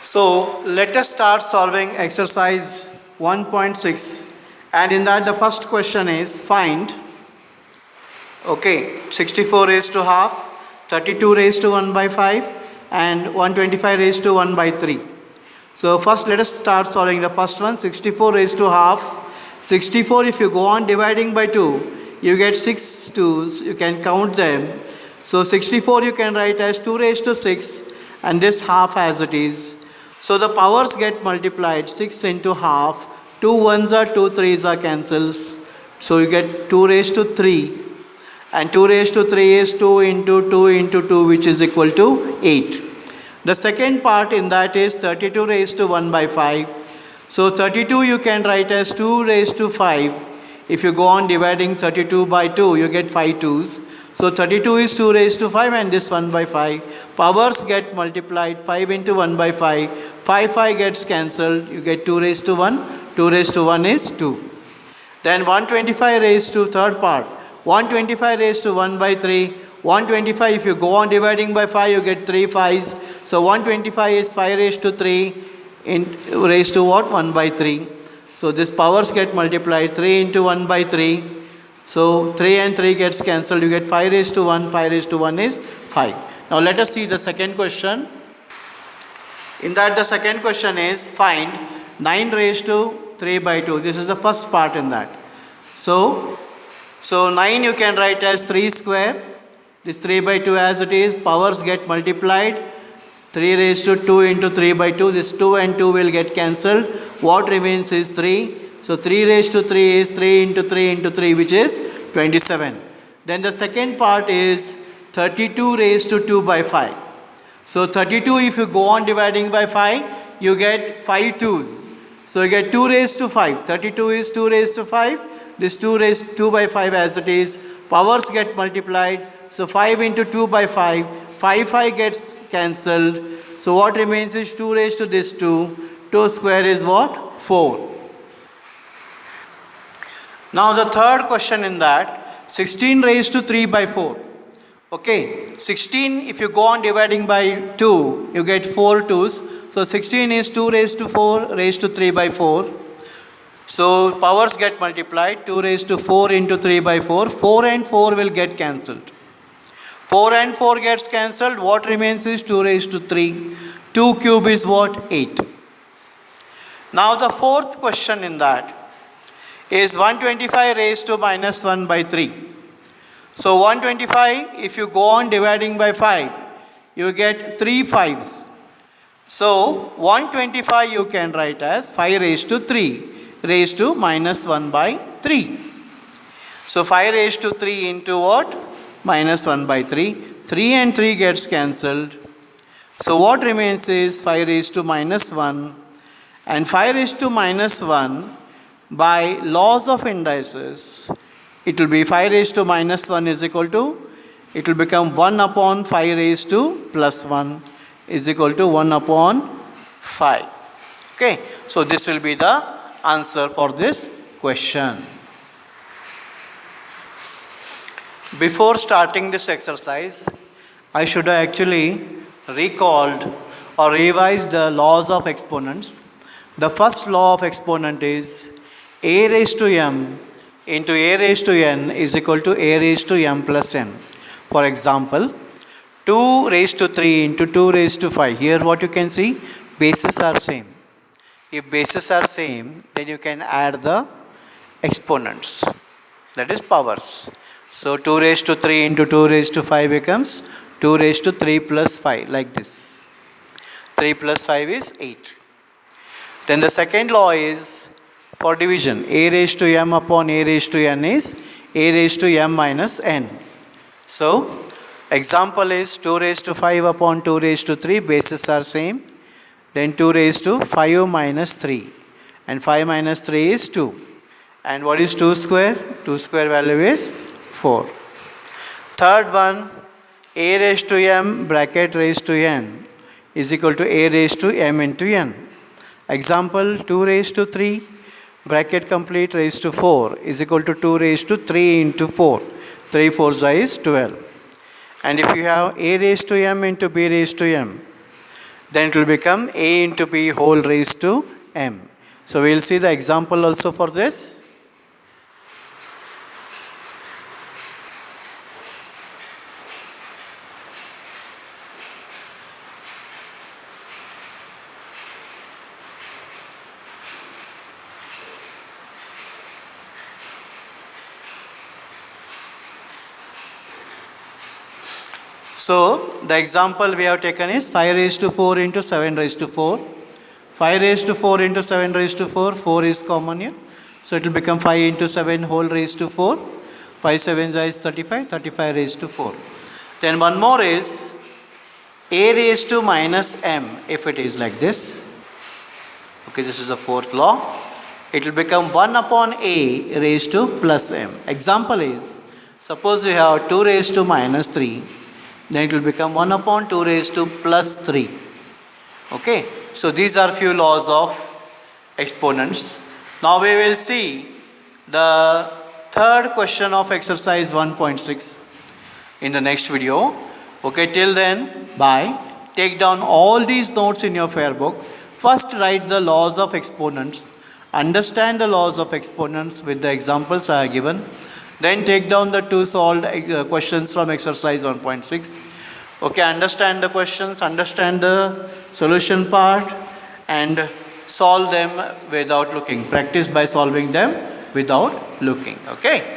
So let us start solving exercise 1.6, and in that the first question is find 64 raised to half, 32 raised to 1 by 5 and 125 raised to 1 by 3. So first let us start solving the first one, 64 raised to half. 64, if you go on dividing by 2, you get 6 2's, you can count them. So 64 you can write as 2 raised to 6 and this half as it is. So the powers get multiplied, 6 into half, 2 1s are 2 3s are cancels. So you get 2 raised to 3 and 2 raised to 3 is 2 into 2 into 2, which is equal to 8. The second part in that is 32 raised to 1 by 5. So 32 you can write as 2 raised to 5. If you go on dividing 32 by 2, you get 5 2's. So 32 is 2 raised to 5 and this 1 by 5. Powers get multiplied, 5 into 1 by 5. 5 gets cancelled, you get 2 raised to 1. 2 raised to 1 is 2. Then 125 raised to third part. 125 raised to 1 by 3. 125, if you go on dividing by 5, you get 3 5's. So 125 is 5 raised to 3 raised to what? 1 by 3. So this powers get multiplied, 3 into 1 by 3. So 3 and 3 gets cancelled, you get 5 raised to 1. 5 raised to 1 is 5. Now let us see the second question. In that the second question is find 9 raised to 3 by 2. This is the first part in that. So 9 you can write as 3 square. This 3 by 2 as it is. Powers get multiplied. 3 raised to 2 into 3 by 2. This 2 and 2 will get cancelled. What remains is 3. So 3 raised to 3 is 3 into 3 into 3, which is 27. Then the second part is 32 raised to 2 by 5. So 32, if you go on dividing by 5, you get 5 2's. So you get 2 raised to 5. 32 is 2 raised to 5. This 2 raised to 2 by 5 as it is. Powers get multiplied. So 5 into 2 by 5. 5 gets cancelled. So what remains is 2 raised to this 2. 2 square is what? 4. Now the third question in that, 16 raised to 3 by 4. 16, if you go on dividing by 2, you get 4 2's. So 16 is 2 raised to 4 raised to 3 by 4. So powers get multiplied, 2 raised to 4 into 3 by 4. 4 and 4 will get cancelled. 4 and 4 gets cancelled. What remains is 2 raised to 3. 2 cube is what? 8. Now the fourth question in that is 125 raised to minus 1 by 3. So 125, if you go on dividing by 5, you get 3 5's. So 125 you can write as 5 raised to 3 raised to minus 1 by 3. So 5 raised to 3 into what? Minus 1 by 3. 3 and 3 gets cancelled. So what remains is 5 raised to minus 1. And 5 raised to minus 1, by laws of indices, it will be 5 raised to minus 1 is equal to, it will become 1 upon 5 raised to plus 1 is equal to 1 upon 5. Okay, so this will be the answer for this question. Before starting this exercise, I should have actually recalled or revised the laws of exponents. The first law of exponent is a raised to m into a raised to n is equal to a raised to m plus n. For example, 2 raised to 3 into 2 raised to 5. Here what you can see, bases are same. If bases are same, then you can add the exponents, that is powers. So 2 raised to 3 into 2 raised to 5 becomes 2 raised to 3 plus 5, like this. 3 plus 5 is 8. Then the second law is for division. A raised to m upon a raised to n is a raised to m minus n. So example is 2 raised to 5 upon 2 raised to 3, bases are same. Then 2 raised to 5 minus 3. And 5 minus 3 is 2. And what is 2 square? 2 square value is 4. Third one, a raised to m bracket raised to n is equal to a raised to m into n. Example, 2 raised to 3 bracket complete raised to 4 is equal to 2 raised to 3 into 4. 3 4s is 12. And if you have a raised to m into b raised to m, then it will become a into b whole raised to m. So we will see the example also for this. So the example we have taken is 5 raised to 4 into 7 raised to 4. 5 raised to 4 into 7 raised to 4, 4 is common here. So it will become 5 into 7 whole raised to 4. 5 7 is 35, 35 raised to 4. Then one more is a raised to minus m, if it is like this. Okay, this is the fourth law. It will become 1 upon a raised to plus m. Example is, suppose you have 2 raised to minus 3, then it will become 1 upon 2 raised to plus 3. Okay, so these are few laws of exponents. Now we will see the third question of exercise 1.6 in the next video. Okay, till then, bye. Take down all these notes in your fair book. First write the laws of exponents. Understand the laws of exponents with the examples I have given. Then take down the two solved questions from exercise 1.6. Okay, understand the questions, understand the solution part, and solve them without looking. Practice by solving them without looking. Okay.